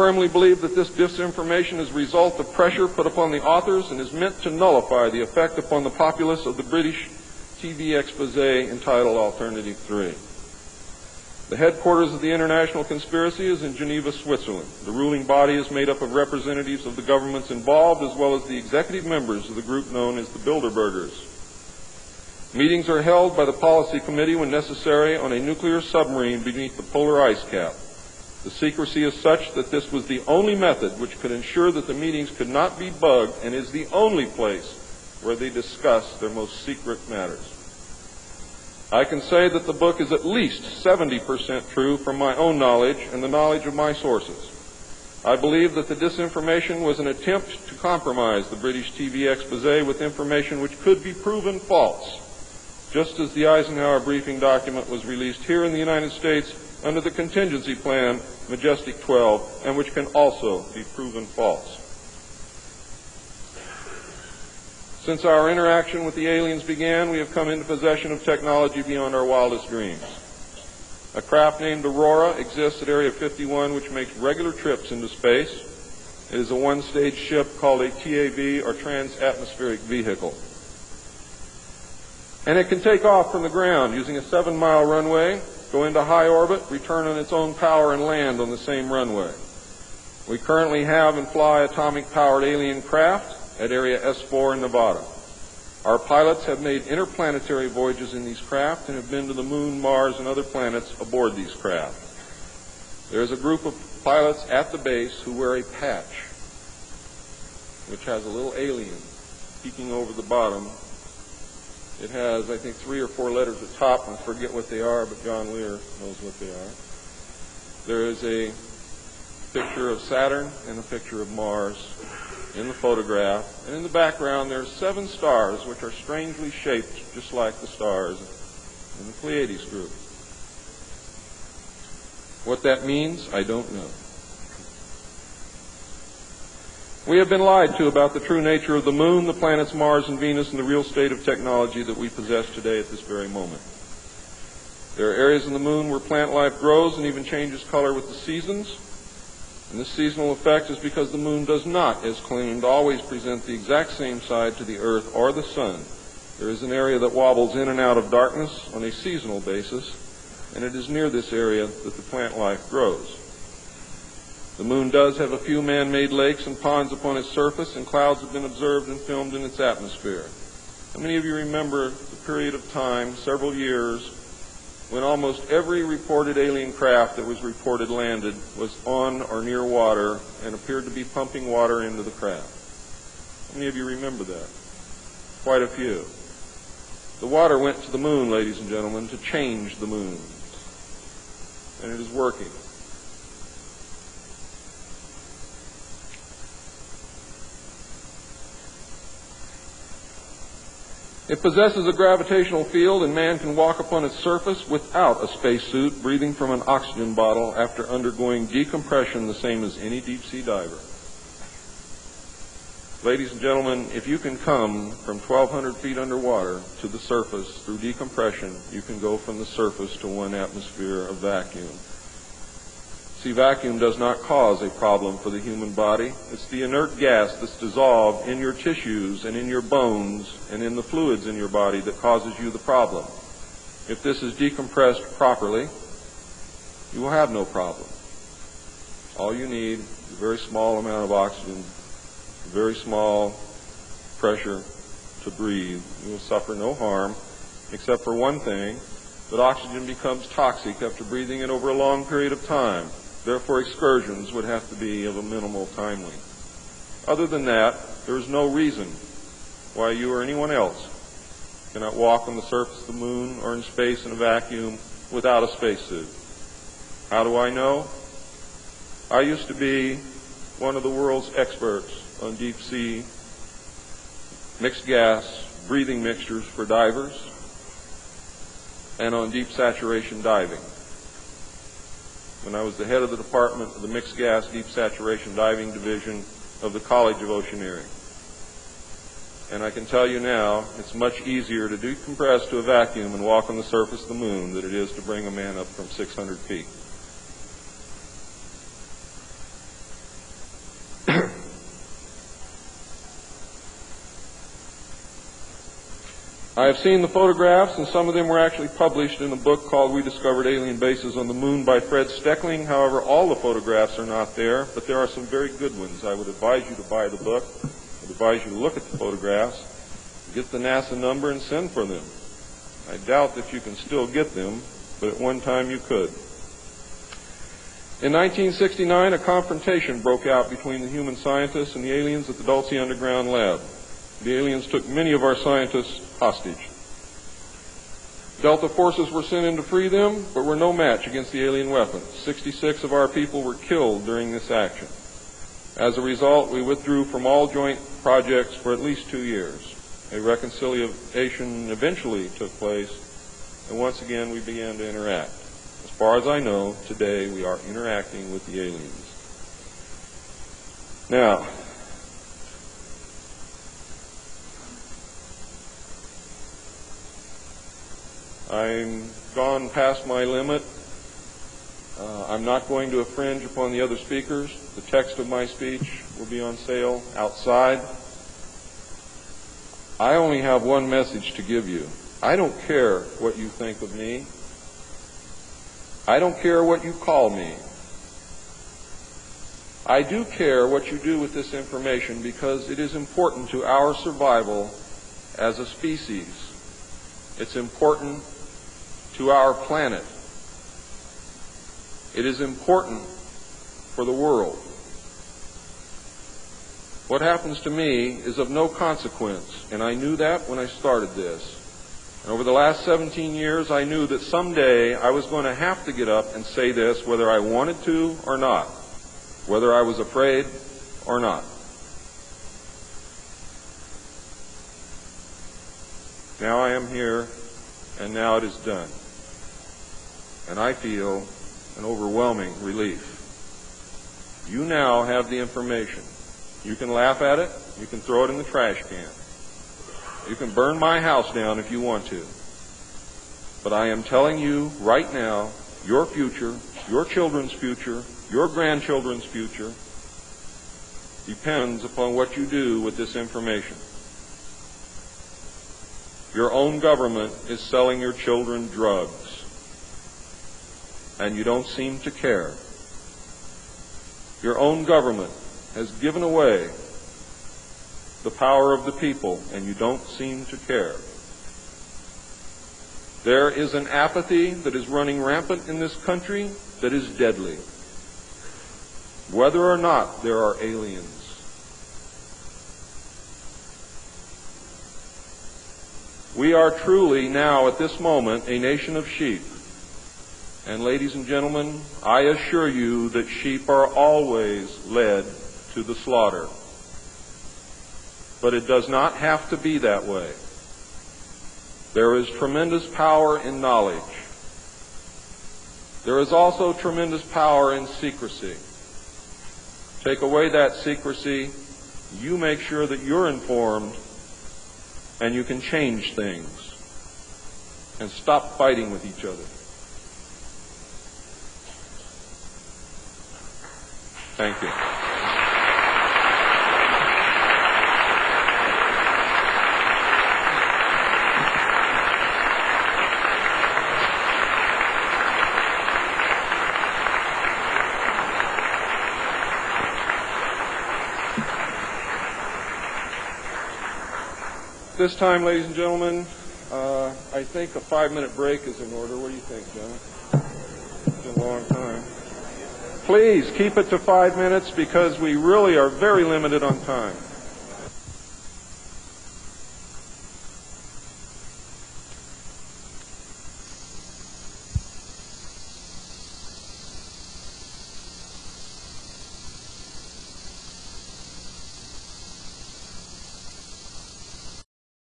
firmly believe that this disinformation is a result of pressure put upon the authors and is meant to nullify the effect upon the populace of the British TV expose entitled Alternative 3. The headquarters of the international conspiracy is in Geneva, Switzerland. The ruling body is made up of representatives of the governments involved as well as the executive members of the group known as the Bilderbergers. Meetings are held by the policy committee when necessary on a nuclear submarine beneath the polar ice cap. The secrecy is such that this was the only method which could ensure that the meetings could not be bugged and is the only place where they discuss their most secret matters. I can say that the book is at least 70% true from my own knowledge and the knowledge of my sources. I believe that the disinformation was an attempt to compromise the British TV expose with information which could be proven false, just as the Eisenhower briefing document was released here in the United States under the contingency plan Majestic 12, and which can also be proven false. Since our interaction with the aliens began, we have come into possession of technology beyond our wildest dreams. A craft named Aurora exists at Area 51, which makes regular trips into space. It is a one-stage ship called a TAV, or Trans-Atmospheric Vehicle. And it can take off from the ground using a 7-mile runway, go into high orbit, return on its own power, and land on the same runway. We currently have and fly atomic-powered alien craft at Area S4 in Nevada. Our pilots have made interplanetary voyages in these craft and have been to the Moon, Mars, and other planets aboard these craft. There is a group of pilots at the base who wear a patch, which has a little alien peeking over the bottom. It has, I think, 3 or 4 letters at the top, and I forget what they are, but John Lear knows what they are. There is a picture of Saturn and a picture of Mars in the photograph, and in the background there are 7 stars which are strangely shaped just like the stars in the Pleiades group. What that means, I don't know. We have been lied to about the true nature of the Moon, the planets Mars and Venus, and the real state of technology that we possess today at this very moment. There are areas in the Moon where plant life grows and even changes color with the seasons. And this seasonal effect is because the Moon does not, as claimed, always present the exact same side to the Earth or the Sun. There is an area that wobbles in and out of darkness on a seasonal basis, and it is near this area that the plant life grows. The Moon does have a few man-made lakes and ponds upon its surface, and clouds have been observed and filmed in its atmosphere. How many of you remember the period of time, several years, when almost every reported alien craft that was reported landed was on or near water and appeared to be pumping water into the craft? How many of you remember that? Quite a few. The water went to the Moon, ladies and gentlemen, to change the Moon. And it is working. It possesses a gravitational field, and man can walk upon its surface without a spacesuit, breathing from an oxygen bottle after undergoing decompression the same as any deep-sea diver. Ladies and gentlemen, if you can come from 1,200 feet underwater to the surface through decompression, you can go from the surface to 1 atmosphere of vacuum. See, vacuum does not cause a problem for the human body. It's the inert gas that's dissolved in your tissues and in your bones and in the fluids in your body that causes you the problem. If this is decompressed properly, you will have no problem. All you need is a very small amount of oxygen, a very small pressure to breathe. You will suffer no harm, except for one thing, that oxygen becomes toxic after breathing it over a long period of time. Therefore, excursions would have to be of a minimal time length. Other than that, there is no reason why you or anyone else cannot walk on the surface of the Moon or in space in a vacuum without a spacesuit. How do I know? I used to be one of the world's experts on deep-sea mixed gas breathing mixtures for divers and on deep saturation diving. When I was the head of the department of the Mixed Gas Deep Saturation Diving Division of the College of Oceaneering. And I can tell you now, it's much easier to decompress to a vacuum and walk on the surface of the Moon than it is to bring a man up from 600 feet. I have seen the photographs, and some of them were actually published in a book called We Discovered Alien Bases on the Moon by Fred Steckling. However, all the photographs are not there, but there are some very good ones. I would advise you to buy the book. I would advise you to look at the photographs, get the NASA number, and send for them. I doubt that you can still get them, but at one time you could. In 1969, a confrontation broke out between the human scientists and the aliens at the Dulce Underground Lab. The aliens took many of our scientists hostage. Delta forces were sent in to free them, but were no match against the alien weapons. 66 of our people were killed during this action. As a result, we withdrew from all joint projects for at least 2 years. A reconciliation eventually took place, and once again we began to interact. As far as I know, today we are interacting with the aliens. Now, I'm gone past my limit. I'm not going to infringe upon the other speakers. The text of my speech will be on sale outside. I only have one message to give you. I don't care what you think of me. I don't care what you call me. I do care what you do with this information because it is important to our survival as a species. It's important to our planet. It is important for the world. What happens to me is of no consequence, and I knew that when I started this. And over the last 17 years, I knew that someday I was going to have to get up and say this, whether I wanted to or not, whether I was afraid or not. Now I am here, and now it is done. And I feel an overwhelming relief. You now have the information. You can laugh at it. You can throw it in the trash can. You can burn my house down if you want to. But I am telling you right now, your future, your children's future, your grandchildren's future depends upon what you do with this information. Your own government is selling your children drugs, and you don't seem to care. Your own government has given away the power of the people, and you don't seem to care. There is an apathy that is running rampant in this country that is deadly, whether or not there are aliens. We are truly now, at this moment, a nation of sheep. And ladies and gentlemen, I assure you that sheep are always led to the slaughter. But it does not have to be that way. There is tremendous power in knowledge. There is also tremendous power in secrecy. Take away that secrecy, you make sure that you're informed, and you can change things and stop fighting with each other. Thank you. This time, ladies and gentlemen, I think a 5-minute break is in order. What do you think, John? It's been a long time. Please keep it to 5 minutes because we really are very limited on time.